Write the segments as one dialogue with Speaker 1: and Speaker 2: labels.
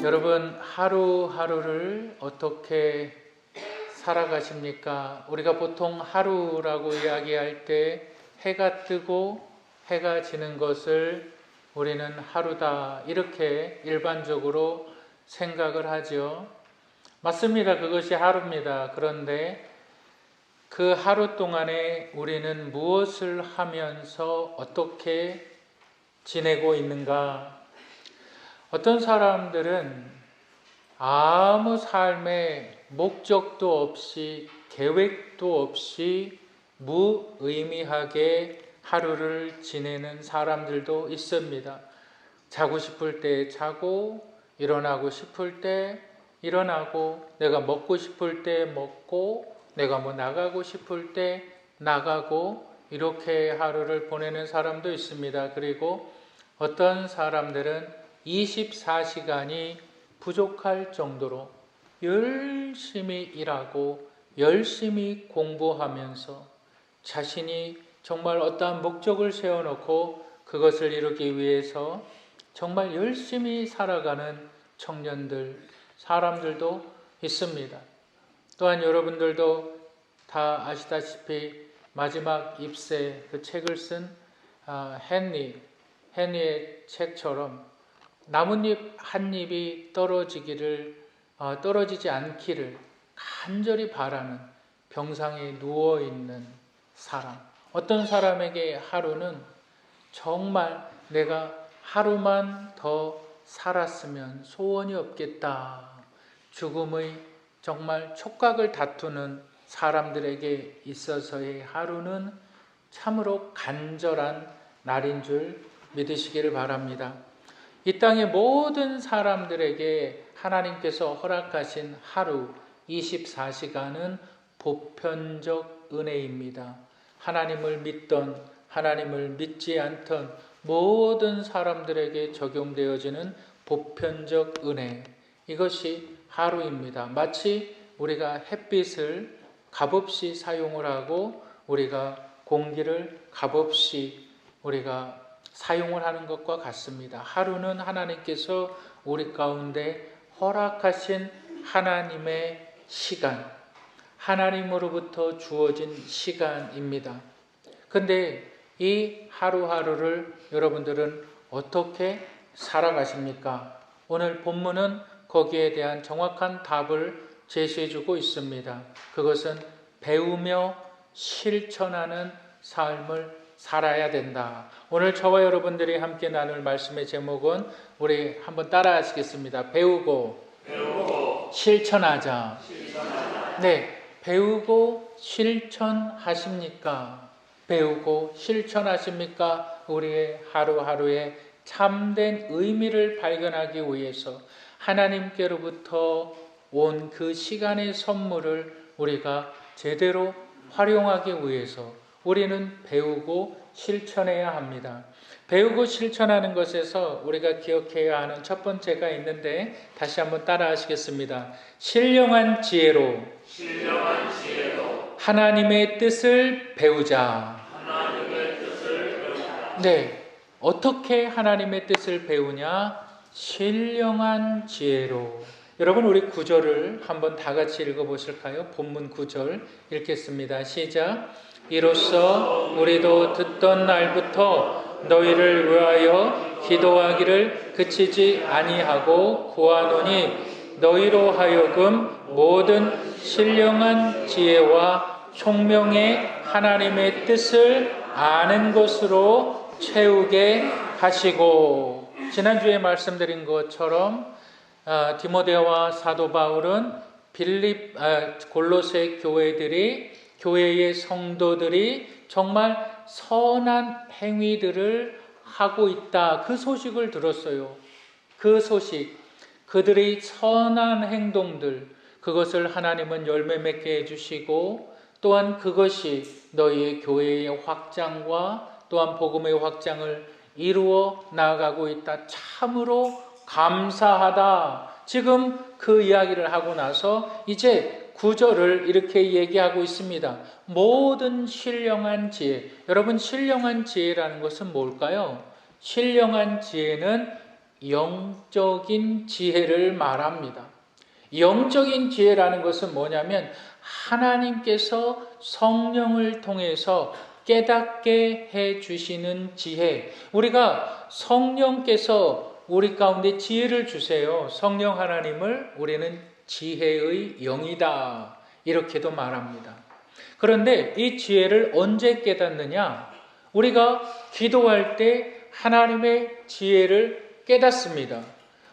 Speaker 1: 여러분, 하루하루를 어떻게 살아가십니까? 우리가 보통 하루라고 이야기할 때 해가 뜨고 해가 지는 것을 우리는 하루다 이렇게 일반적으로 생각을 하죠. 맞습니다. 그것이 하루입니다. 그런데 그 하루 동안에 우리는 무엇을 하면서 어떻게 지내고 있는가? 어떤 사람들은 아무 삶의 목적도 없이 계획도 없이 무의미하게 하루를 지내는 사람들도 있습니다. 자고 싶을 때 자고, 일어나고 싶을 때 일어나고, 내가 먹고 싶을 때 먹고, 내가 나가고 싶을 때 나가고, 이렇게 하루를 보내는 사람도 있습니다. 그리고 어떤 사람들은 24시간이 부족할 정도로 열심히 일하고 열심히 공부하면서 자신이 정말 어떠한 목적을 세워놓고 그것을 이루기 위해서 정말 열심히 살아가는 청년들, 사람들도 있습니다. 또한 여러분들도 다 아시다시피 마지막 잎새 그 책을 쓴 헨리의 책처럼 나뭇잎 한 잎이 떨어지지 않기를 간절히 바라는 병상에 누워있는 사람. 어떤 사람에게 하루는 정말 내가 하루만 더 살았으면 소원이 없겠다. 죽음의 정말 촉각을 다투는 사람들에게 있어서의 하루는 참으로 간절한 날인 줄 믿으시기를 바랍니다. 이 땅의 모든 사람들에게 하나님께서 허락하신 하루 24시간은 보편적 은혜입니다. 하나님을 믿던 하나님을 믿지 않던 모든 사람들에게 적용되어지는 보편적 은혜, 이것이 하루입니다. 마치 우리가 햇빛을 값없이 사용을 하고 우리가 공기를 값없이 우리가 사용을 하는 것과 같습니다. 하루는 하나님께서 우리 가운데 허락하신 하나님의 시간, 하나님으로부터 주어진 시간입니다. 근데 이 하루하루를 여러분들은 어떻게 살아가십니까? 오늘 본문은 거기에 대한 정확한 답을 제시해주고 있습니다. 그것은 배우며 실천하는 삶을 살아야 된다. 오늘 저와 여러분들이 함께 나눌 말씀의 제목은 우리 한번 따라 하시겠습니다. 배우고 실천하자. 네, 배우고 실천하십니까? 배우고 실천하십니까? 우리의 하루하루의 참된 의미를 발견하기 위해서 하나님께로부터 온 그 시간의 선물을 우리가 제대로 활용하기 위해서 우리는 배우고 실천해야 합니다. 배우고 실천하는 것에서 우리가 기억해야 하는 첫 번째가 있는데 다시 한번 따라 하시겠습니다. 신령한 지혜로 하나님의 뜻을 배우자. 네, 어떻게 하나님의 뜻을 배우냐? 신령한 지혜로. 여러분, 우리 구절을 한번 다 같이 읽어보실까요? 본문 구절 읽겠습니다. 시작. 이로써 우리도 듣던 날부터 너희를 위하여 기도하기를 그치지 아니하고 구하노니 너희로 하여금 모든 신령한 지혜와 총명의 하나님의 뜻을 아는 것으로 채우게 하시고. 지난주에 말씀드린 것처럼 디모데와 사도 바울은 골로새 교회의 성도들이 정말 선한 행위들을 하고 있다. 그 소식을 들었어요. 그 소식, 그들의 선한 행동들, 그것을 하나님은 열매 맺게 해주시고 또한 그것이 너희의 교회의 확장과 또한 복음의 확장을 이루어 나아가고 있다. 참으로 감사하다. 지금 그 이야기를 하고 나서 이제 9절을 이렇게 얘기하고 있습니다. 모든 신령한 지혜. 여러분, 신령한 지혜라는 것은 뭘까요? 신령한 지혜는 영적인 지혜를 말합니다. 영적인 지혜라는 것은 뭐냐면 하나님께서 성령을 통해서 깨닫게 해주시는 지혜. 우리가 성령께서 우리 가운데 지혜를 주세요. 성령 하나님을 우리는 지혜의 영이다, 이렇게도 말합니다. 그런데 이 지혜를 언제 깨닫느냐? 우리가 기도할 때 하나님의 지혜를 깨닫습니다.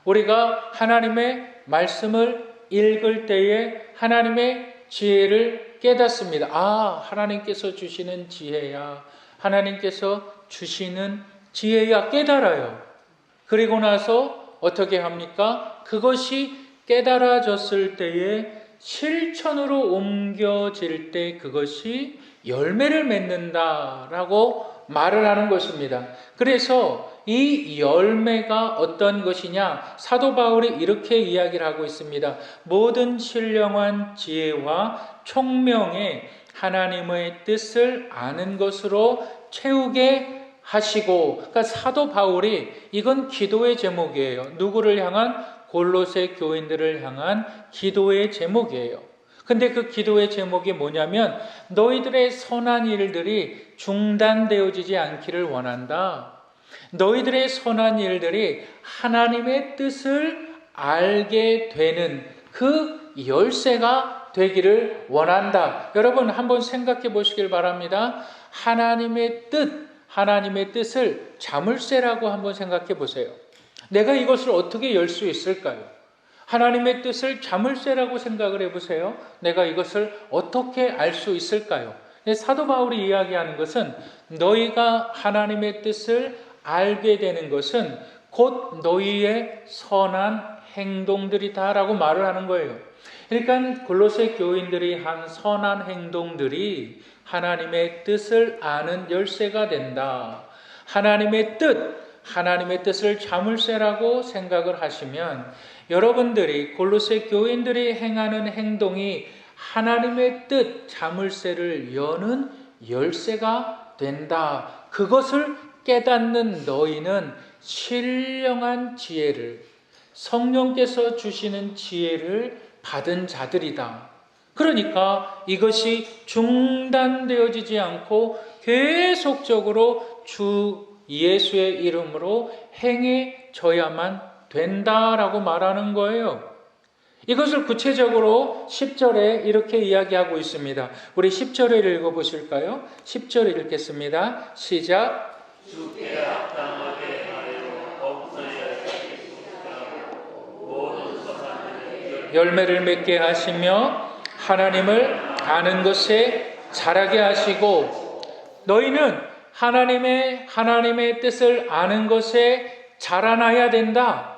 Speaker 1: 우리가 하나님의 말씀을 읽을 때에 하나님의 지혜를 깨닫습니다. 아, 하나님께서 주시는 지혜야, 하나님께서 주시는 지혜야, 깨달아요. 그리고 나서 어떻게 합니까? 그것이 깨달아졌을 때에 실천으로 옮겨질 때 그것이 열매를 맺는다라고 말을 하는 것입니다. 그래서 이 열매가 어떤 것이냐? 사도 바울이 이렇게 이야기를 하고 있습니다. 모든 신령한 지혜와 총명에 하나님의 뜻을 아는 것으로 채우게 하시고, 그러니까 사도 바울이, 이건 기도의 제목이에요. 누구를 향한? 골로새 교인들을 향한 기도의 제목이에요. 근데 그 기도의 제목이 뭐냐면 너희들의 선한 일들이 중단되어지지 않기를 원한다. 너희들의 선한 일들이 하나님의 뜻을 알게 되는 그 열쇠가 되기를 원한다. 여러분 한번 생각해 보시길 바랍니다. 하나님의 뜻을 자물쇠라고 한번 생각해 보세요. 내가 이것을 어떻게 열 수 있을까요? 하나님의 뜻을 자물쇠라고 생각을 해보세요. 내가 이것을 어떻게 알 수 있을까요? 사도 바울이 이야기하는 것은 너희가 하나님의 뜻을 알게 되는 것은 곧 너희의 선한 행동들이다라고 말을 하는 거예요. 그러니까 골로새 교인들이 한 선한 행동들이 하나님의 뜻을 아는 열쇠가 된다. 하나님의 뜻을 자물쇠라고 생각을 하시면 여러분들이 골로새 교인들이 행하는 행동이 하나님의 뜻 자물쇠를 여는 열쇠가 된다. 그것을 깨닫는 너희는 신령한 지혜를, 성령께서 주시는 지혜를 받은 자들이다. 그러니까 이것이 중단되어지지 않고 계속적으로 주 예수의 이름으로 행해져야만 된다라고 말하는 거예요. 이것을 구체적으로 10절에 이렇게 이야기하고 있습니다. 우리 10절을 읽어보실까요? 10절 읽겠습니다. 시작.
Speaker 2: 주께 합당하게 하여 모든 선한
Speaker 1: 열매를 맺게 하시며 하나님을 아는 것에 자라게 하시고, 너희는 하나님의 뜻을 아는 것에 자라나야 된다.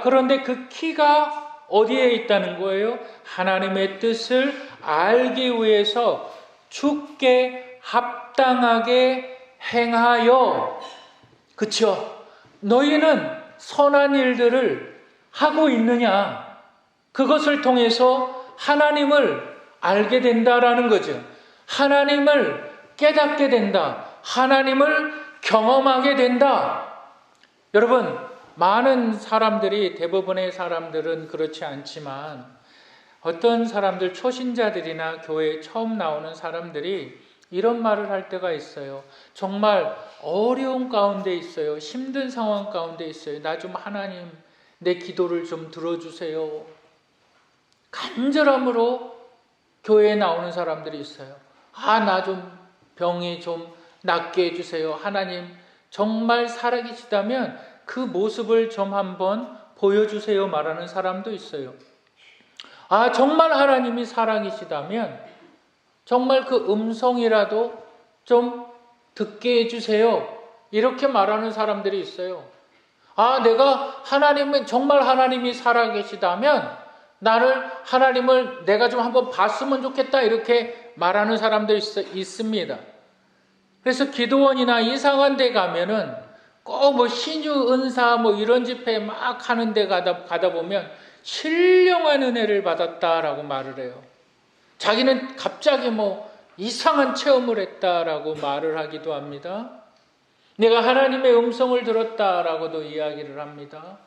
Speaker 1: 그런데 그 키가 어디에 있다는 거예요? 하나님의 뜻을 알기 위해서 주께 합당하게 행하여. 그쵸? 너희는 선한 일들을 하고 있느냐? 그것을 통해서 하나님을 알게 된다라는 거죠. 하나님을 깨닫게 된다. 하나님을 경험하게 된다. 여러분, 많은 사람들이, 대부분의 사람들은 그렇지 않지만 어떤 사람들, 초신자들이나 교회에 처음 나오는 사람들이 이런 말을 할 때가 있어요. 정말 어려운 가운데 있어요. 힘든 상황 가운데 있어요. 나 좀 하나님, 내 기도를 좀 들어주세요. 간절함으로 교회에 나오는 사람들이 있어요. 나 좀 병이 좀 낫게 해주세요. 하나님 정말 살아계시다면 그 모습을 좀 한번 보여주세요 말하는 사람도 있어요. 정말 하나님이 살아계시다면 정말 그 음성이라도 좀 듣게 해주세요. 이렇게 말하는 사람들이 있어요. 내가 정말 하나님이 살아계시다면 하나님을 내가 좀 한번 봤으면 좋겠다. 이렇게 말하는 사람도 있습니다. 그래서 기도원이나 이상한 데 가면은 꼭 신유 은사 이런 집회 막 하는 데 가다 보면 신령한 은혜를 받았다라고 말을 해요. 자기는 갑자기 이상한 체험을 했다라고 말을 하기도 합니다. 내가 하나님의 음성을 들었다라고도 이야기를 합니다.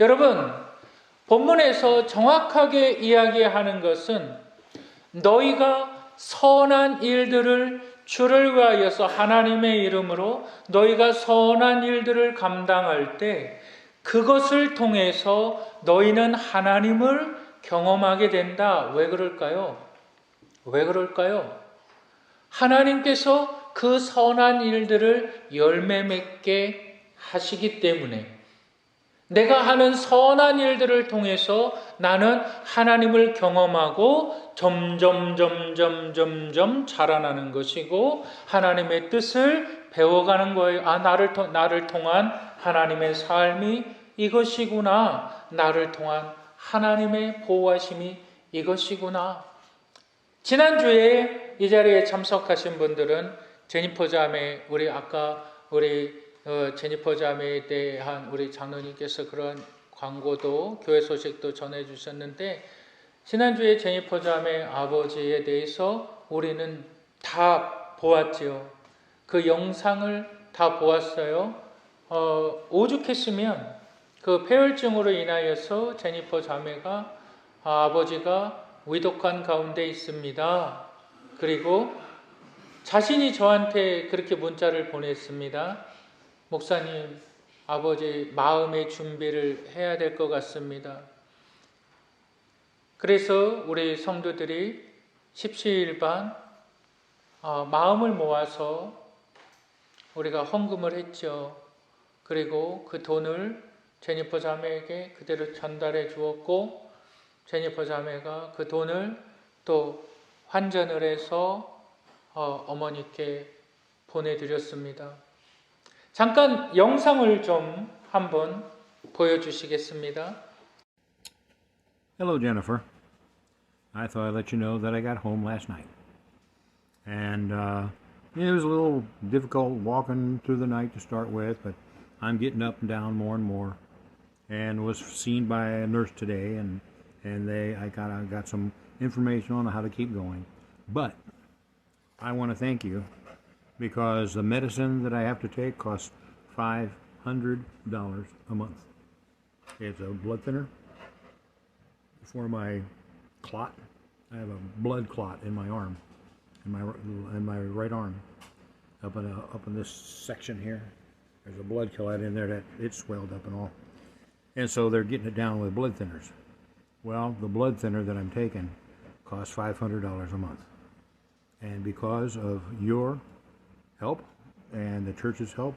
Speaker 1: 여러분, 본문에서 정확하게 이야기하는 것은 너희가 선한 일들을 주를 위하여서 하나님의 이름으로 너희가 선한 일들을 감당할 때 그것을 통해서 너희는 하나님을 경험하게 된다. 왜 그럴까요? 왜 그럴까요? 하나님께서 그 선한 일들을 열매 맺게 하시기 때문에 내가 하는 선한 일들을 통해서 나는 하나님을 경험하고 점점 자라나는 것이고 하나님의 뜻을 배워가는 거예요. 나를 통한 하나님의 삶이 이것이구나. 나를 통한 하나님의 보호하심이 이것이구나. 지난주에 이 자리에 참석하신 분들은 제니퍼 자매, 우리 제니퍼 자매에 대한 우리 장로님께서 그런 광고도 교회 소식도 전해주셨는데 지난주에 제니퍼 자매 아버지에 대해서 우리는 다 보았지요. 그 영상을 다 보았어요. 오죽했으면 그 폐혈증으로 인하여서 제니퍼 자매가 아버지가 위독한 가운데 있습니다. 그리고 자신이 저한테 그렇게 문자를 보냈습니다. 목사님, 아버지 마음의 준비를 해야 될 것 같습니다. 그래서 우리 성도들이 십시일반 마음을 모아서 우리가 헌금을 했죠. 그리고 그 돈을 제니퍼 자매에게 그대로 전달해 주었고 제니퍼 자매가 그 돈을 또 환전을 해서 어머니께 보내드렸습니다. 잠깐 영상을 좀 한번 보여주시겠습니다.
Speaker 3: Hello, Jennifer. I thought I'd let you know that I got home last night. And it was a little difficult walking through the night to start with, but I'm getting up and down more and more. And was seen by a nurse today, and I got some information on how to keep going. But I want to thank you because the medicine that I have to take costs $500 a month. It's a blood thinner for my clot. I have a blood clot in my arm, in my right arm, up in this section here. There's a blood clot in there that it swelled up and all, and so they're getting it down with blood thinners. Well, the blood thinner that I'm taking costs $500 a month, and because of your help and the church's help,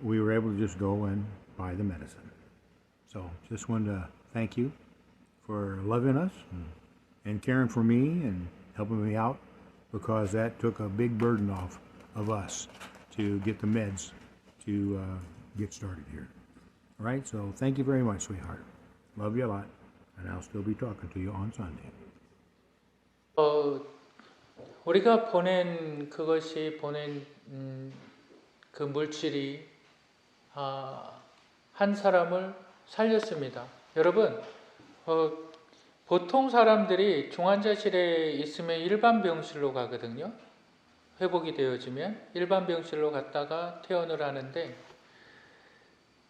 Speaker 3: we were able to just go and buy the medicine. So just wanted to thank you for loving us and caring for me and helping me out, because that took a big burden off of us to get the meds to get started here. All right, so thank you very much, sweetheart. Love you a lot, and I'll still be talking to you on Sunday.
Speaker 1: 우리가 보낸 그 물질이 한 사람을 살렸습니다. 여러분, 보통 사람들이 중환자실에 있으면 일반 병실로 가거든요. 회복이 되어지면 일반 병실로 갔다가 퇴원을 하는데,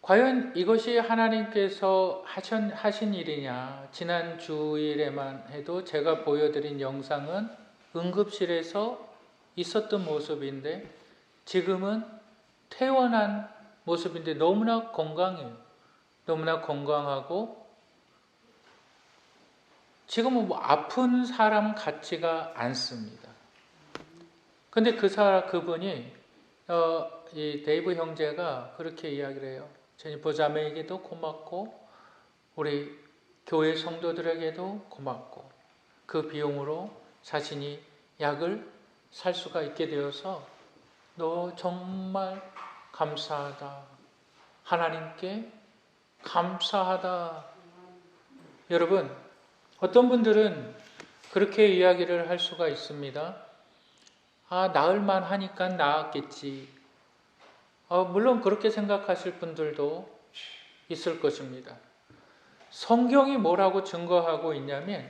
Speaker 1: 과연 이것이 하나님께서 하신 일이냐? 지난 주일에만 해도 제가 보여드린 영상은 응급실에서 있었던 모습인데 지금은 퇴원한 모습인데 너무나 건강해요. 너무나 건강하고 지금은 아픈 사람 같지가 않습니다. 근데 그분이 이 데이브 형제가 그렇게 이야기를 해요. 제니퍼 자매에게도 고맙고 우리 교회 성도들에게도 고맙고 그 비용으로 자신이 약을 살 수가 있게 되어서 너 정말 감사하다. 하나님께 감사하다. 여러분, 어떤 분들은 그렇게 이야기를 할 수가 있습니다. 나을만 하니까 나았겠지. 물론 그렇게 생각하실 분들도 있을 것입니다. 성경이 뭐라고 증거하고 있냐면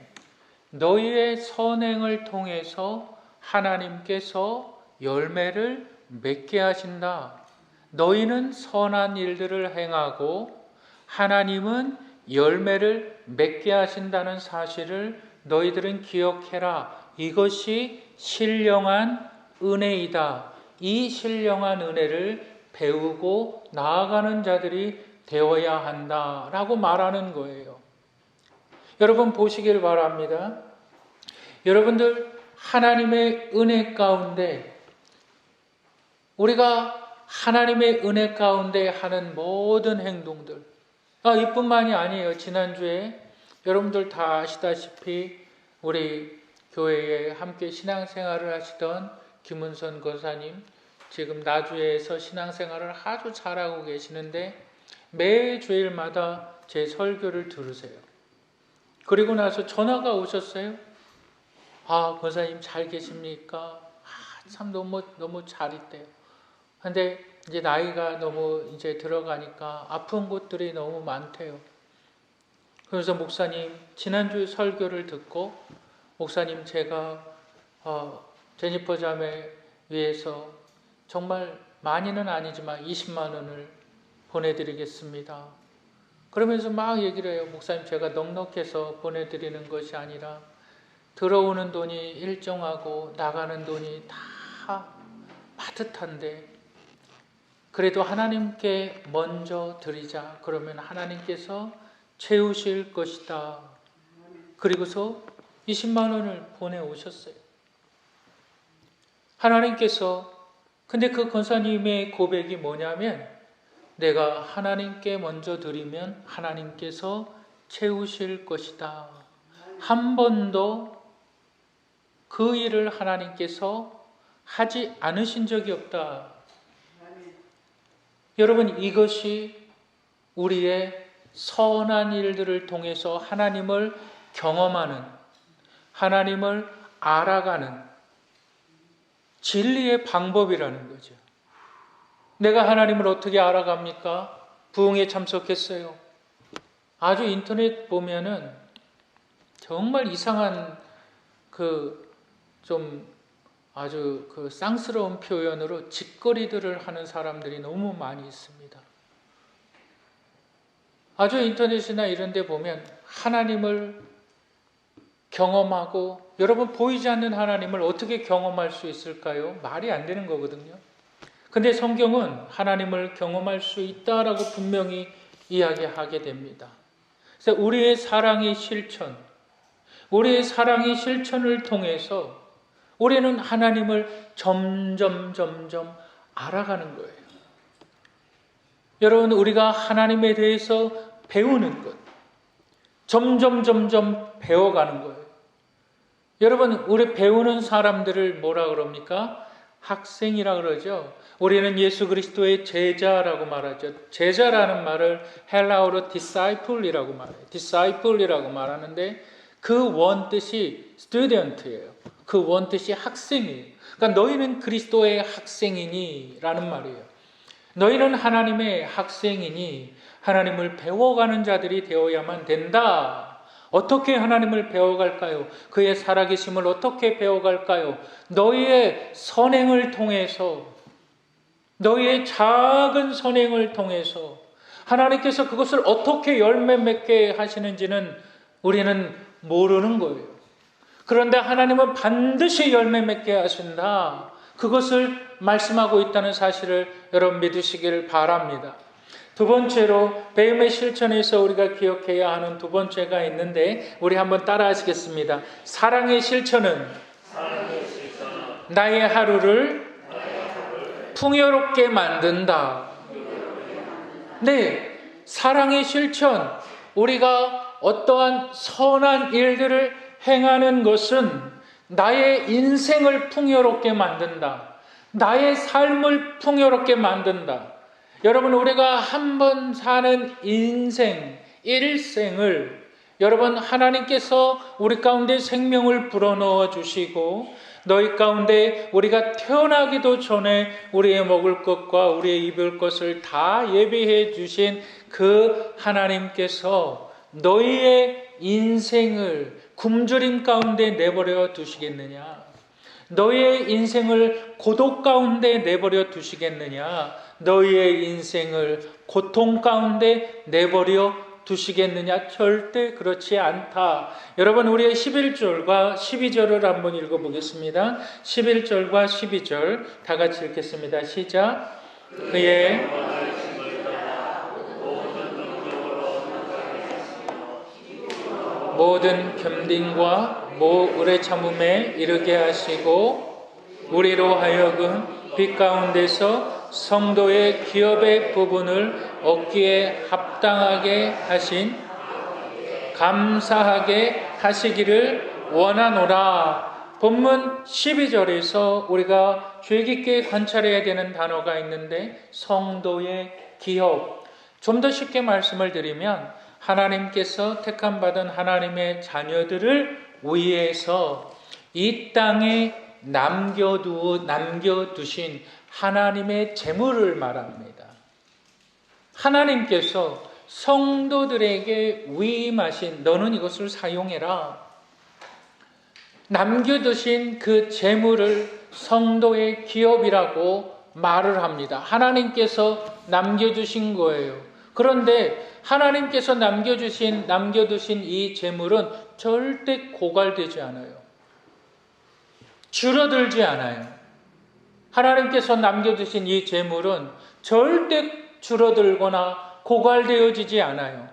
Speaker 1: 너희의 선행을 통해서 하나님께서 열매를 맺게 하신다. 너희는 선한 일들을 행하고 하나님은 열매를 맺게 하신다는 사실을 너희들은 기억해라. 이것이 신령한 은혜이다. 이 신령한 은혜를 배우고 나아가는 자들이 되어야 한다라고 말하는 거예요. 여러분 보시길 바랍니다. 여러분들 하나님의 은혜 가운데, 우리가 하나님의 은혜 가운데 하는 모든 행동들, 이뿐만이 아니에요. 지난주에 여러분들 다 아시다시피 우리 교회에 함께 신앙생활을 하시던 김은선 권사님, 지금 나주에서 신앙생활을 아주 잘하고 계시는데 매 주일마다 제 설교를 들으세요. 그리고 나서 전화가 오셨어요. 권사님 잘 계십니까? 참 너무 잘 있대요. 근데 이제 나이가 너무 이제 들어가니까 아픈 곳들이 너무 많대요. 그래서 목사님, 지난주 설교를 듣고 목사님 제가 제니퍼 자매 위해서 정말 많이는 아니지만 20만 원을 보내드리겠습니다. 그러면서 막 얘기를 해요. 목사님 제가 넉넉해서 보내드리는 것이 아니라 들어오는 돈이 일정하고 나가는 돈이 다 빠듯한데 그래도 하나님께 먼저 드리자. 그러면 하나님께서 채우실 것이다. 그리고서 20만 원을 보내오셨어요. 하나님께서, 근데 그 권사님의 고백이 뭐냐면 내가 하나님께 먼저 드리면 하나님께서 채우실 것이다. 한 번도 그 일을 하나님께서 하지 않으신 적이 없다. 여러분, 이것이 우리의 선한 일들을 통해서 하나님을 경험하는, 하나님을 알아가는 진리의 방법이라는 거죠. 내가 하나님을 어떻게 알아갑니까? 부흥에 참석했어요. 아주 인터넷 보면은 정말 이상한 아주 쌍스러운 표현으로 짓거리들을 하는 사람들이 너무 많이 있습니다. 아주 인터넷이나 이런 데 보면 하나님을 경험하고, 여러분 보이지 않는 하나님을 어떻게 경험할 수 있을까요? 말이 안 되는 거거든요. 근데 성경은 하나님을 경험할 수 있다라고 분명히 이야기하게 됩니다. 그래서 우리의 사랑의 실천을 통해서 우리는 하나님을 점점 알아가는 거예요. 여러분, 우리가 하나님에 대해서 배우는 것, 점점 배워가는 거예요. 여러분, 우리 배우는 사람들을 뭐라 그럽니까? 학생이라 그러죠. 우리는 예수 그리스도의 제자라고 말하죠. 제자라는 말을 헬라어로 disciple이라고 말해요. disciple이라고 말하는데 그 원뜻이 student예요. 그 원뜻이 학생이에요. 그러니까 너희는 그리스도의 학생이니 라는 말이에요. 너희는 하나님의 학생이니 하나님을 배워가는 자들이 되어야만 된다. 어떻게 하나님을 배워갈까요? 그의 살아계심을 어떻게 배워갈까요? 너희의 선행을 통해서, 너희의 작은 선행을 통해서 하나님께서 그것을 어떻게 열매 맺게 하시는지는 우리는 모르는 거예요. 그런데 하나님은 반드시 열매 맺게 하신다. 그것을 말씀하고 있다는 사실을 여러분 믿으시기를 바랍니다. 두 번째로 배움의 실천에서 우리가 기억해야 하는 두 번째가 있는데 우리 한번 따라 하시겠습니다. 사랑의 실천은 나의 하루를 풍요롭게 만든다. 네, 사랑의 실천, 우리가 어떠한 선한 일들을 행하는 것은 나의 인생을 풍요롭게 만든다. 나의 삶을 풍요롭게 만든다. 여러분, 우리가 한 번 사는 인생, 일생을 여러분 하나님께서 우리 가운데 생명을 불어넣어 주시고 너희 가운데 우리가 태어나기도 전에 우리의 먹을 것과 우리의 입을 것을 다 예비해 주신 그 하나님께서 너희의 인생을 굶주림 가운데 내버려 두시겠느냐? 너희의 인생을 고독 가운데 내버려 두시겠느냐? 너희의 인생을 고통 가운데 내버려 두시겠느냐? 절대 그렇지 않다. 여러분, 우리의 11절과 12절을 한번 읽어보겠습니다. 11절과 12절 다 같이 읽겠습니다. 시작. 그의 모든 겸딩과 오래 참음에 이르게 하시고 우리로 하여금 빛 가운데서 성도의 기업의 부분을 얻기에 합당하게 하신 감사하게 하시기를 원하노라. 본문 12절에서 우리가 주의 깊게 관찰해야 되는 단어가 있는데 성도의 기업. 좀 더 쉽게 말씀을 드리면 하나님께서 택함받은 하나님의 자녀들을 위해서 이 땅에 남겨두신 하나님의 재물을 말합니다. 하나님께서 성도들에게 위임하신 너는 이것을 사용해라. 남겨두신 그 재물을 성도의 기업이라고 말을 합니다. 하나님께서 남겨주신 거예요. 그런데 하나님께서 남겨두신 이 재물은 절대 고갈되지 않아요. 줄어들지 않아요. 하나님께서 남겨두신 이 재물은 절대 줄어들거나 고갈되어지지 않아요.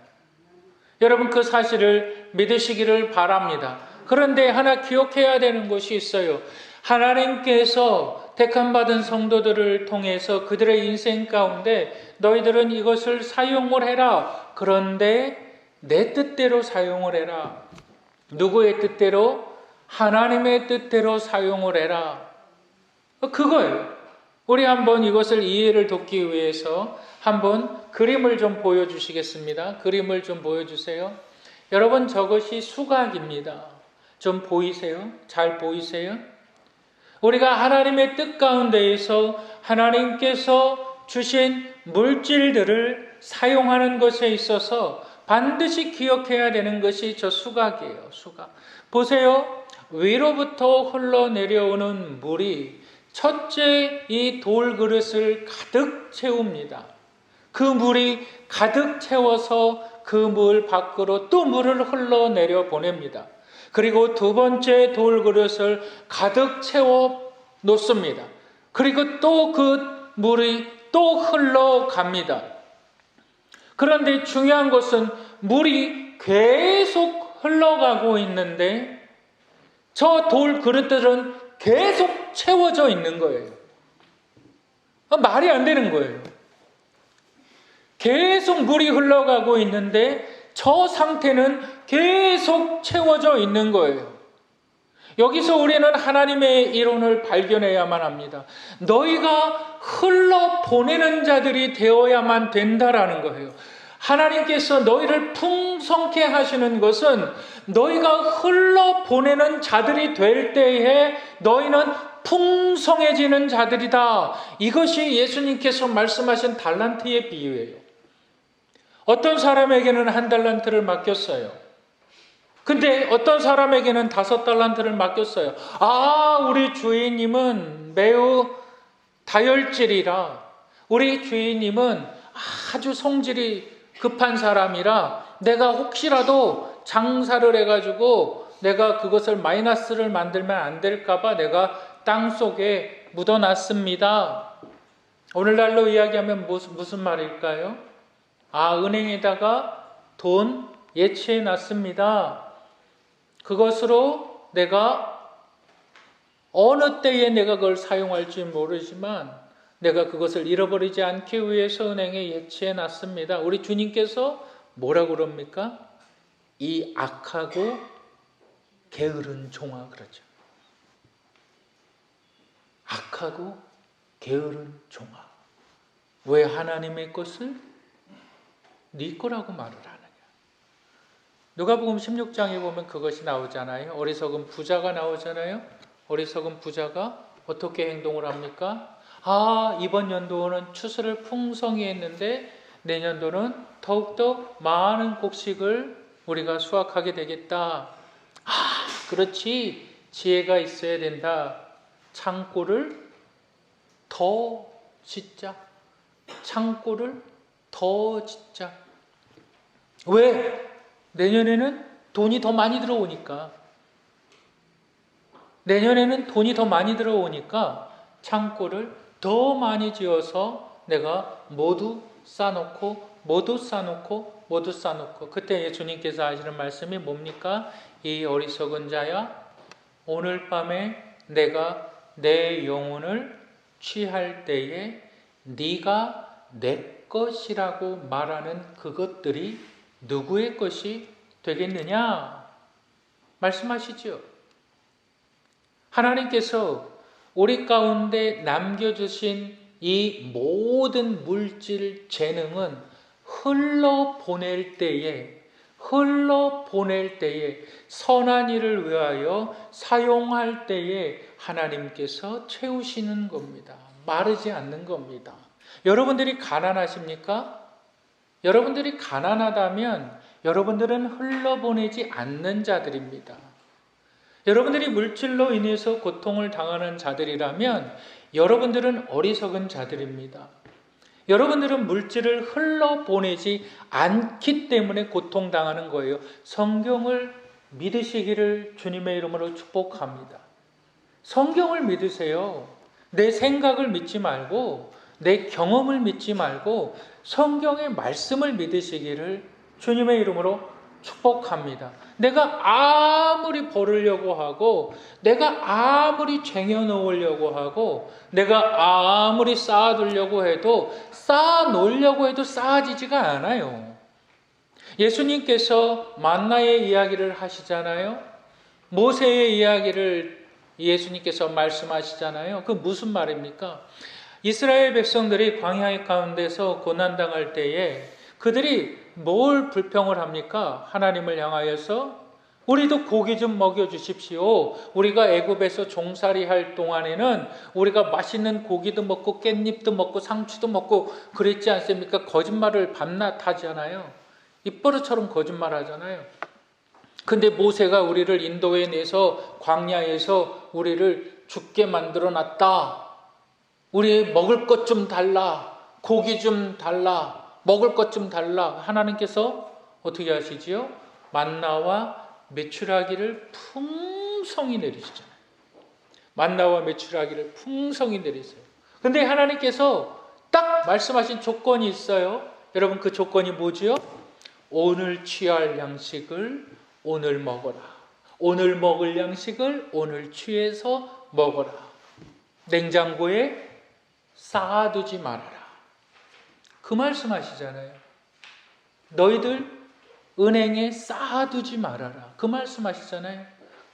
Speaker 1: 여러분, 그 사실을 믿으시기를 바랍니다. 그런데 하나 기억해야 되는 것이 있어요. 하나님께서 택함받은 성도들을 통해서 그들의 인생 가운데 너희들은 이것을 사용을 해라. 그런데 내 뜻대로 사용을 해라. 누구의 뜻대로? 하나님의 뜻대로 사용을 해라. 그거예요. 우리 한번 이것을 이해를 돕기 위해서 한번 그림을 좀 보여주시겠습니다. 그림을 좀 보여주세요. 여러분, 저것이 수각입니다. 좀 보이세요? 잘 보이세요? 우리가 하나님의 뜻 가운데에서 하나님께서 주신 물질들을 사용하는 것에 있어서 반드시 기억해야 되는 것이 저 수각이에요. 수각. 보세요. 위로부터 흘러내려오는 물이 첫째 이 돌 그릇을 가득 채웁니다. 그 물이 가득 채워서 그 물 밖으로 또 물을 흘러내려 보냅니다. 그리고 두 번째 돌 그릇을 가득 채워 놓습니다. 그리고 또 그 물이 또 흘러갑니다. 그런데 중요한 것은 물이 계속 흘러가고 있는데 저 돌 그릇들은 계속 채워져 있는 거예요. 말이 안 되는 거예요. 계속 물이 흘러가고 있는데 저 상태는 계속 채워져 있는 거예요. 여기서 우리는 하나님의 이론을 발견해야만 합니다. 너희가 흘러보내는 자들이 되어야만 된다라는 거예요. 하나님께서 너희를 풍성케 하시는 것은 너희가 흘러보내는 자들이 될 때에 너희는 풍성해지는 자들이다. 이것이 예수님께서 말씀하신 달란트의 비유예요. 어떤 사람에게는 1달란트를 맡겼어요. 근데 어떤 사람에게는 5달란트를 맡겼어요. 우리 주인님은 매우 다혈질이라, 우리 주인님은 아주 성질이 급한 사람이라 내가 혹시라도 장사를 해가지고 내가 그것을 마이너스를 만들면 안 될까봐 내가 땅속에 묻어놨습니다. 오늘날로 이야기하면 무슨 말일까요? 은행에다가 돈 예치해 놨습니다. 그것으로 내가 어느 때에 내가 그걸 사용할지 모르지만 내가 그것을 잃어버리지 않기 위해서 은행에 예치해 놨습니다. 우리 주님께서 뭐라고 그럽니까? 이 악하고 게으른 종아, 그러죠. 악하고 게으른 종아. 왜 하나님의 것을 네 거라고 말을 하느냐. 누가복음 16장에 보면 그것이 나오잖아요. 어리석은 부자가 나오잖아요. 어리석은 부자가 어떻게 행동을 합니까? 이번 연도는 추수를 풍성히 했는데 내년도는 더욱더 많은 곡식을 우리가 수확하게 되겠다. 그렇지. 지혜가 있어야 된다. 창고를 더 짓자. 창고를 더 짓자. 왜? 내년에는 돈이 더 많이 들어오니까. 내년에는 돈이 더 많이 들어오니까 창고를 더 많이 지어서 내가 모두 쌓아놓고 그때 예수님께서 하시는 말씀이 뭡니까? 이 어리석은 자야, 오늘 밤에 내가 내 영혼을 취할 때에 네가 내 것이라고 말하는 그것들이 누구의 것이 되겠느냐? 말씀하시죠. 하나님께서 우리 가운데 남겨주신 이 모든 물질 재능은 흘러보낼 때에 선한 일을 위하여 사용할 때에 하나님께서 채우시는 겁니다. 마르지 않는 겁니다. 여러분들이 가난하십니까? 여러분들이 가난하다면 여러분들은 흘러보내지 않는 자들입니다. 여러분들이 물질로 인해서 고통을 당하는 자들이라면 여러분들은 어리석은 자들입니다. 여러분들은 물질을 흘러보내지 않기 때문에 고통당하는 거예요. 성경을 믿으시기를 주님의 이름으로 축복합니다. 성경을 믿으세요. 내 생각을 믿지 말고 내 경험을 믿지 말고 성경의 말씀을 믿으시기를 주님의 이름으로 축복합니다. 내가 아무리 벌으려고 하고 내가 아무리 쟁여놓으려고 하고 내가 아무리 쌓아두려고 해도 쌓아놓으려고 해도 쌓아지지가 않아요. 예수님께서 만나의 이야기를 하시잖아요. 모세의 이야기를 예수님께서 말씀하시잖아요. 그 무슨 말입니까? 이스라엘 백성들이 광야 가운데서 고난당할 때에 그들이 뭘 불평을 합니까? 하나님을 향하여서 우리도 고기 좀 먹여주십시오. 우리가 애굽에서 종살이 할 동안에는 우리가 맛있는 고기도 먹고 깻잎도 먹고 상추도 먹고 그랬지 않습니까? 거짓말을 밤낮 하잖아요. 입버릇처럼 거짓말 하잖아요. 근데 모세가 우리를 인도에 내서 광야에서 우리를 죽게 만들어 놨다. 우리 먹을 것 좀 달라. 고기 좀 달라. 먹을 것 좀 달라. 하나님께서 어떻게 하시지요? 만나와 메추라기를 풍성히 내리시잖아요. 만나와 메추라기를 풍성히 내리세요. 근데 하나님께서 딱 말씀하신 조건이 있어요. 여러분 그 조건이 뭐지요? 오늘 취할 양식을 오늘 먹어라. 오늘 먹을 양식을 오늘 취해서 먹어라. 냉장고에 쌓아두지 말아라. 그 말씀하시잖아요. 너희들 은행에 쌓아두지 말아라. 그 말씀하시잖아요.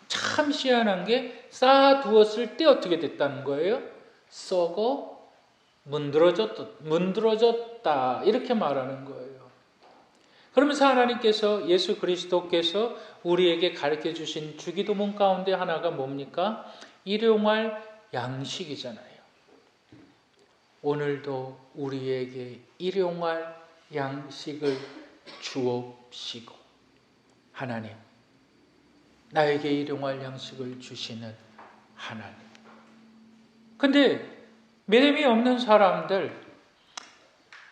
Speaker 1: 참 희한한 게 쌓아두었을 때 어떻게 됐다는 거예요? 썩어 문드러졌다. 이렇게 말하는 거예요. 그러면서 하나님께서 예수 그리스도께서 우리에게 가르쳐 주신 주기도문 가운데 하나가 뭡니까? 일용할 양식이잖아요. 오늘도 우리에게 일용할 양식을 주옵시고 하나님, 나에게 일용할 양식을 주시는 하나님. 근데 믿음이 없는 사람들,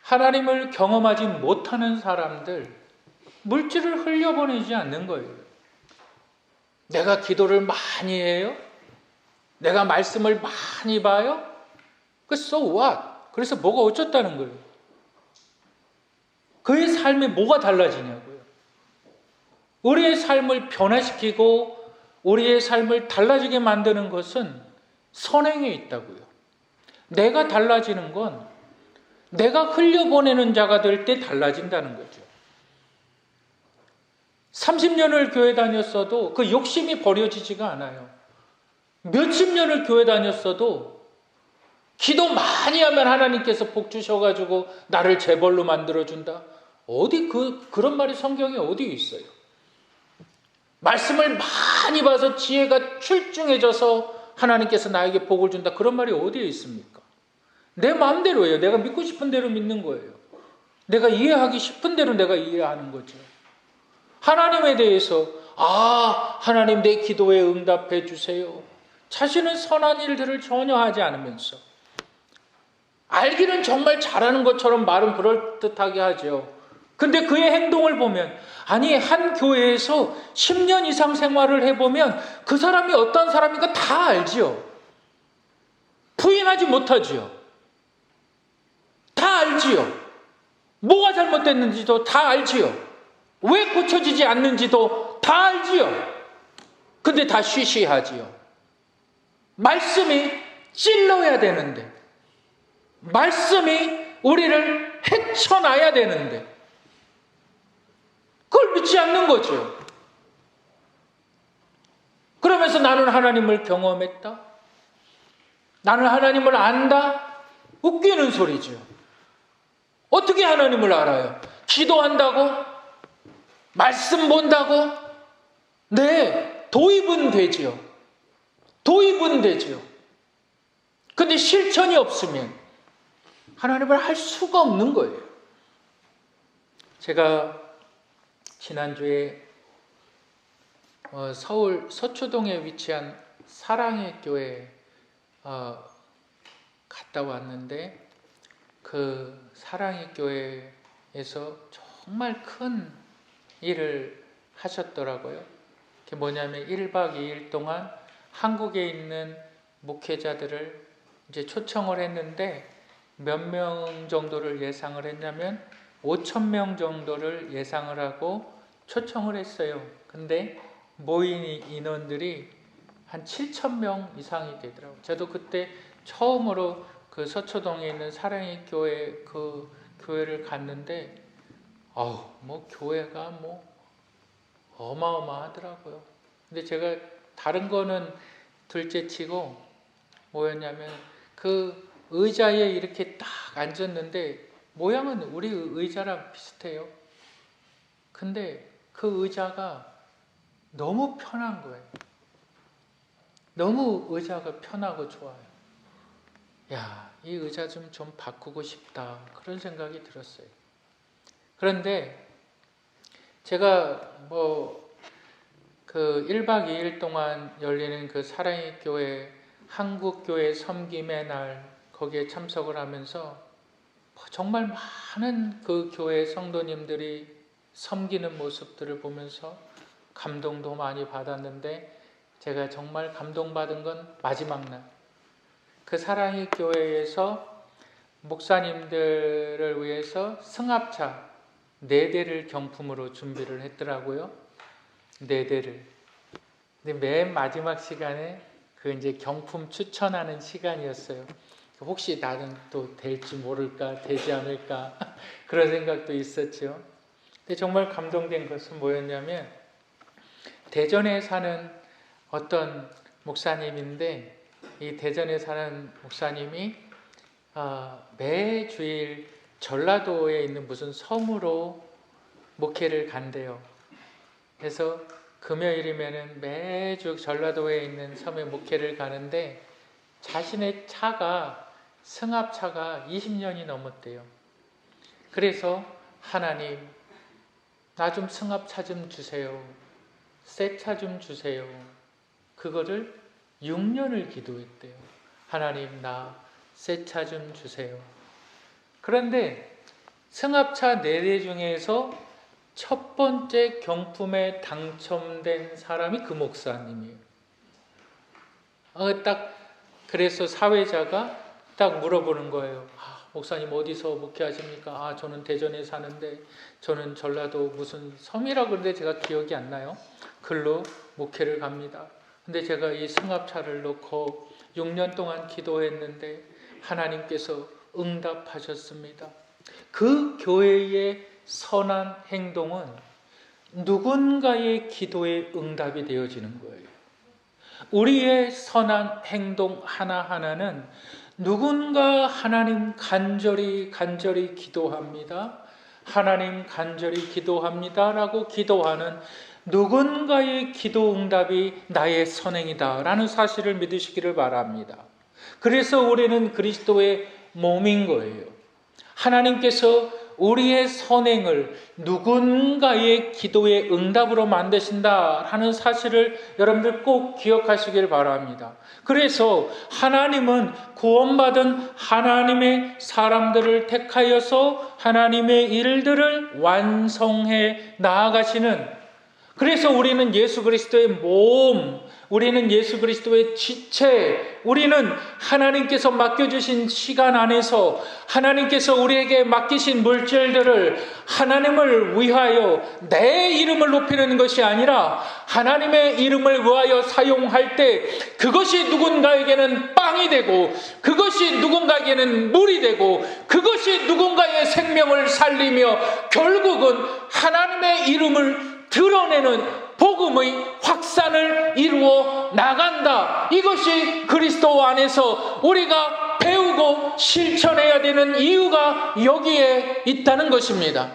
Speaker 1: 하나님을 경험하지 못하는 사람들, 물질을 흘려보내지 않는 거예요. 내가 기도를 많이 해요? 내가 말씀을 많이 봐요? 그 so what? 그래서 뭐가 어쩌다는 거예요? 그의 삶에 뭐가 달라지냐고요. 우리의 삶을 변화시키고 우리의 삶을 달라지게 만드는 것은 선행에 있다고요. 내가 달라지는 건 내가 흘려보내는 자가 될 때 달라진다는 거죠. 30년을 교회 다녔어도 그 욕심이 버려지지가 않아요. 몇십 년을 교회 다녔어도 기도 많이 하면 하나님께서 복 주셔가지고 나를 재벌로 만들어준다. 어디 그런 말이 성경에 어디 있어요? 말씀을 많이 봐서 지혜가 출중해져서 하나님께서 나에게 복을 준다. 그런 말이 어디에 있습니까? 내 마음대로예요. 내가 믿고 싶은 대로 믿는 거예요. 내가 이해하기 싶은 대로 내가 이해하는 거죠. 하나님에 대해서 하나님 내 기도에 응답해 주세요. 자신은 선한 일들을 전혀 하지 않으면서 알기는 정말 잘하는 것처럼 말은 그럴듯하게 하죠. 근데 그의 행동을 보면 아니 한 교회에서 10년 이상 생활을 해보면 그 사람이 어떤 사람인가 다 알지요. 부인하지 못하지요. 다 알지요. 뭐가 잘못됐는지도 다 알지요. 왜 고쳐지지 않는지도 다 알지요. 근데 다 쉬쉬하지요. 말씀이 찔러야 되는데, 말씀이 우리를 헤쳐놔야 되는데 그걸 믿지 않는 거죠. 그러면서 나는 하나님을 경험했다, 나는 하나님을 안다, 웃기는 소리죠. 어떻게 하나님을 알아요? 기도한다고? 말씀 본다고? 네, 도입은 되지요. 도입은 되지요. 근데 실천이 없으면 하나님을 할 수가 없는 거예요. 제가 지난주에 서울 서초동에 위치한 사랑의 교회 갔다 왔는데, 그 사랑의 교회에서 정말 큰 일을 하셨더라고요. 그게 뭐냐면 1박 2일 동안 한국에 있는 목회자들을 이제 초청을 했는데, 몇 명 정도를 예상을 했냐면 5,000명 정도를 예상을 하고 초청을 했어요. 근데 모인 인원들이 한 7,000명 이상이 되더라고요. 저도 그때 처음으로 그 서초동에 있는 사랑의 교회, 그 교회를 갔는데 뭐 교회가 뭐 어마어마하더라고요. 근데 제가 다른 거는 둘째치고 뭐였냐면 그 의자에 이렇게 딱 앉았는데 모양은 우리 의자랑 비슷해요. 근데 그 의자가 너무 편한 거예요. 너무 의자가 편하고 좋아요. 야, 이 의자 좀 바꾸고 싶다, 그런 생각이 들었어요. 그런데 제가 그 1박 2일 동안 열리는 그 사랑의 교회 한국교회 섬김의 날, 거기에 참석을 하면서 정말 많은 그 교회 성도님들이 섬기는 모습들을 보면서 감동도 많이 받았는데, 제가 정말 감동받은 건 마지막 날, 그 사랑의 교회에서 목사님들을 위해서 승합차 4대를 경품으로 준비를 했더라고요. 4대를. 근데 맨 마지막 시간에 그 이제 경품 추천하는 시간이었어요. 혹시 나는 또 될지 모를까, 되지 않을까 그런 생각도 있었죠. 근데 정말 감동된 것은 뭐였냐면, 대전에 사는 어떤 목사님인데, 이 대전에 사는 목사님이 매 주일 전라도에 있는 무슨 섬으로 목회를 간대요. 그래서 금요일이면은 매주 전라도에 있는 섬에 목회를 가는데, 자신의 차가 승합차가 20년이 넘었대요. 그래서 하나님, 나 좀 승합차 좀 주세요. 새 차 좀 주세요. 그거를 6년을 기도했대요. 하나님, 나 새 차 좀 주세요. 그런데 승합차 4대 중에서 첫 번째 경품에 당첨된 사람이 그 목사님이에요. 그래서 사회자가 딱 물어보는 거예요. 목사님 어디서 목회하십니까? 저는 대전에 사는데, 저는 전라도 무슨 섬이라고 그러는데 제가 기억이 안 나요. 글로 목회를 갑니다. 근데 제가 이 승합차를 놓고 6년 동안 기도했는데 하나님께서 응답하셨습니다. 그 교회의 선한 행동은 누군가의 기도에 응답이 되어지는 거예요. 우리의 선한 행동 하나하나는 누군가 하나님 간절히 기도합니다, 하나님 간절히 기도합니다 라고 기도하는 누군가의 기도 응답이 나의 선행이다 라는 사실을 믿으시기를 바랍니다. 그래서 우리는 그리스도의 몸인 거예요. 하나님께서 우리의 선행을 누군가의 기도의 응답으로 만드신다 하는 사실을 여러분들 꼭 기억하시길 바랍니다. 그래서 하나님은 구원받은 하나님의 사람들을 택하여서 하나님의 일들을 완성해 나아가시는, 그래서 우리는 예수 그리스도의 몸, 우리는 예수 그리스도의 지체, 우리는 하나님께서 맡겨주신 시간 안에서 하나님께서 우리에게 맡기신 물질들을 하나님을 위하여 내 이름을 높이는 것이 아니라 하나님의 이름을 위하여 사용할 때 그것이 누군가에게는 빵이 되고, 그것이 누군가에게는 물이 되고, 그것이 누군가의 생명을 살리며 결국은 하나님의 이름을 드러내는 복음의 확산을 이루어 나간다. 이것이 그리스도 안에서 우리가 배우고 실천해야 되는 이유가 여기에 있다는 것입니다.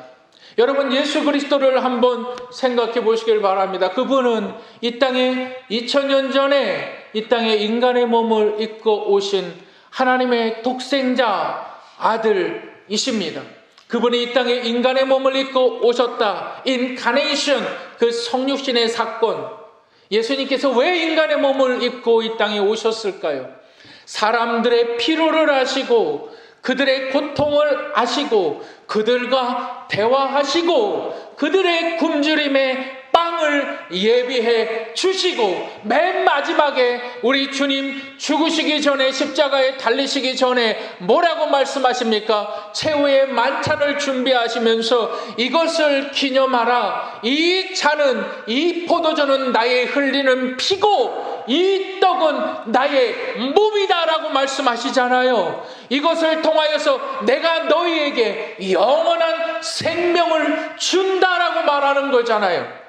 Speaker 1: 여러분, 예수 그리스도를 한번 생각해 보시길 바랍니다. 그분은 이 땅에 2000년 전에 이 땅에 인간의 몸을 입고 오신 하나님의 독생자 아들이십니다. 그분이 이 땅에 인간의 몸을 입고 오셨다. 인카네이션, 그 성육신의 사건. 예수님께서 왜 인간의 몸을 입고 이 땅에 오셨을까요? 사람들의 피로를 아시고 그들의 고통을 아시고 그들과 대화하시고 그들의 굶주림에 빵을 예비해 주시고, 맨 마지막에 우리 주님 죽으시기 전에, 십자가에 달리시기 전에 뭐라고 말씀하십니까? 최후의 만찬을 준비하시면서 이것을 기념하라. 이 잔은, 이 포도주는 나의 흘리는 피고 이 떡은 나의 몸이다라고 말씀하시잖아요. 이것을 통하여서 내가 너희에게 영원한 생명을 준다라고 말하는 거잖아요.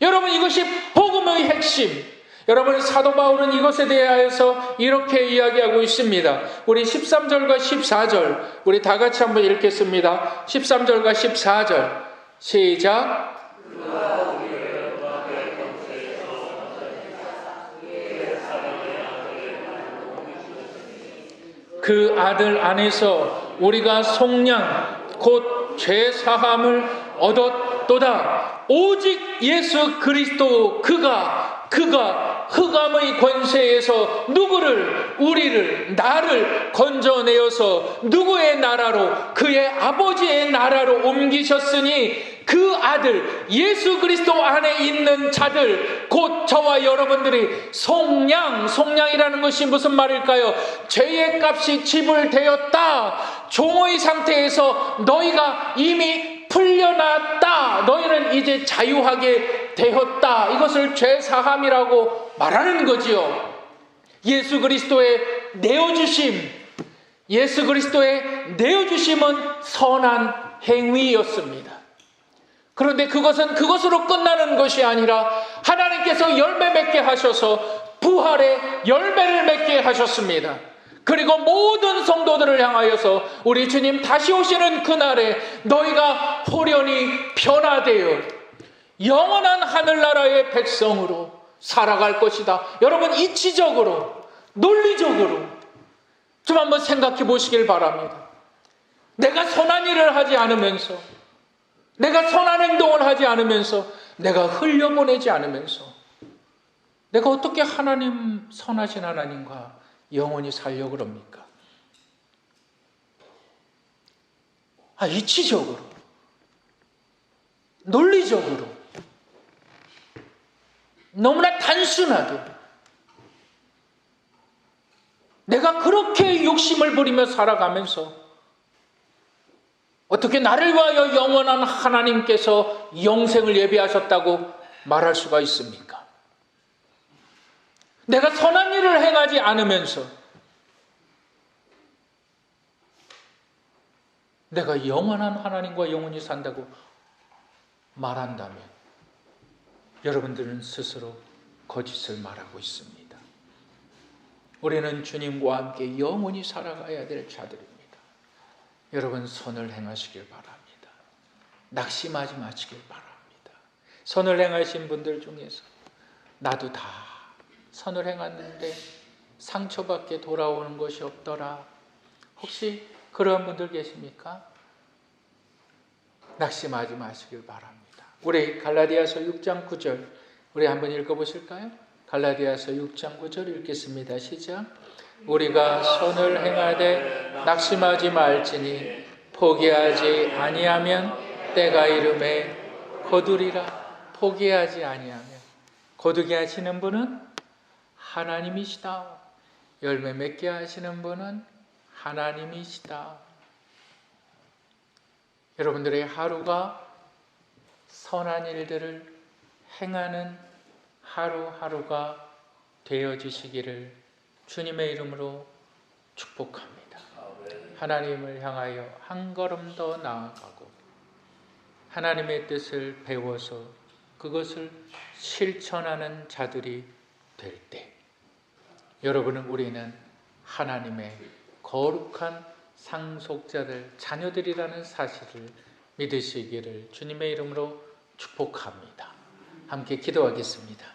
Speaker 1: 여러분, 이것이 복음의 핵심. 여러분, 사도 바울은 이것에 대하여서 이렇게 이야기하고 있습니다. 우리 13절과 14절 우리 다 같이 한번 읽겠습니다. 13절과 14절 시작. 그 아들 안에서 우리가 속량 곧 죄사함을 얻었도다. 오직 예수 그리스도 그가 흑암의 권세에서 우리를 나를 건져내어서 누구의 나라로? 그의 아버지의 나라로 옮기셨으니 그 아들 예수 그리스도 안에 있는 자들, 곧 저와 여러분들이 속량이라는 것이 무슨 말일까요? 죄의 값이 지불되었다. 종의 상태에서 너희가 이미 풀려났다. 너희는 이제 자유하게 되었다. 이것을 죄사함이라고 말하는 거지요. 예수 그리스도의 내어주심은 선한 행위였습니다. 그런데 그것은 그것으로 끝나는 것이 아니라 하나님께서 열매 맺게 하셔서 부활의 열매를 맺게 하셨습니다. 그리고 모든 성도들을 향하여서 우리 주님 다시 오시는 그날에 너희가 호련히 변화되어 영원한 하늘나라의 백성으로 살아갈 것이다. 여러분, 이치적으로, 논리적으로 좀 한번 생각해 보시길 바랍니다. 내가 선한 일을 하지 않으면서, 내가 선한 행동을 하지 않으면서, 내가 흘려보내지 않으면서 내가 어떻게 하나님, 선하신 하나님과 영원히 살려고 그럽니까? 이치적으로, 논리적으로, 너무나 단순하게 내가 그렇게 욕심을 부리며 살아가면서 어떻게 나를 위하여 영원한 하나님께서 영생을 예비하셨다고 말할 수가 있습니까? 내가 선한 일을 행하지 않으면서 내가 영원한 하나님과 영원히 산다고 말한다면 여러분들은 스스로 거짓을 말하고 있습니다. 우리는 주님과 함께 영원히 살아가야 될 자들입니다. 여러분, 선을 행하시길 바랍니다. 낙심하지 마시길 바랍니다. 선을 행하신 분들 중에서 나도 다 선을 행했는데 상처밖에 돌아오는 것이 없더라. 혹시 그런 분들 계십니까? 낙심하지 마시길 바랍니다. 우리 갈라디아서 6장 9절 우리 한번 읽어보실까요? 갈라디아서 6장 9절 읽겠습니다. 시작. 우리가 선을 행하되 낙심하지 말지니 포기하지 아니하면 때가 이름에 거두리라. 포기하지 아니하면 거두게 하시는 분은 하나님이시다. 열매 맺게 하시는 분은 하나님이시다. 여러분들의 하루가 선한 일들을 행하는 하루하루가 되어지시기를 주님의 이름으로 축복합니다. 하나님을 향하여 한 걸음 더 나아가고 하나님의 뜻을 배워서 그것을 실천하는 자들이 될 때 여러분은 우리는 하나님의 거룩한 상속자들, 자녀들이라는 사실을 믿으시기를 주님의 이름으로 축복합니다. 함께 기도하겠습니다.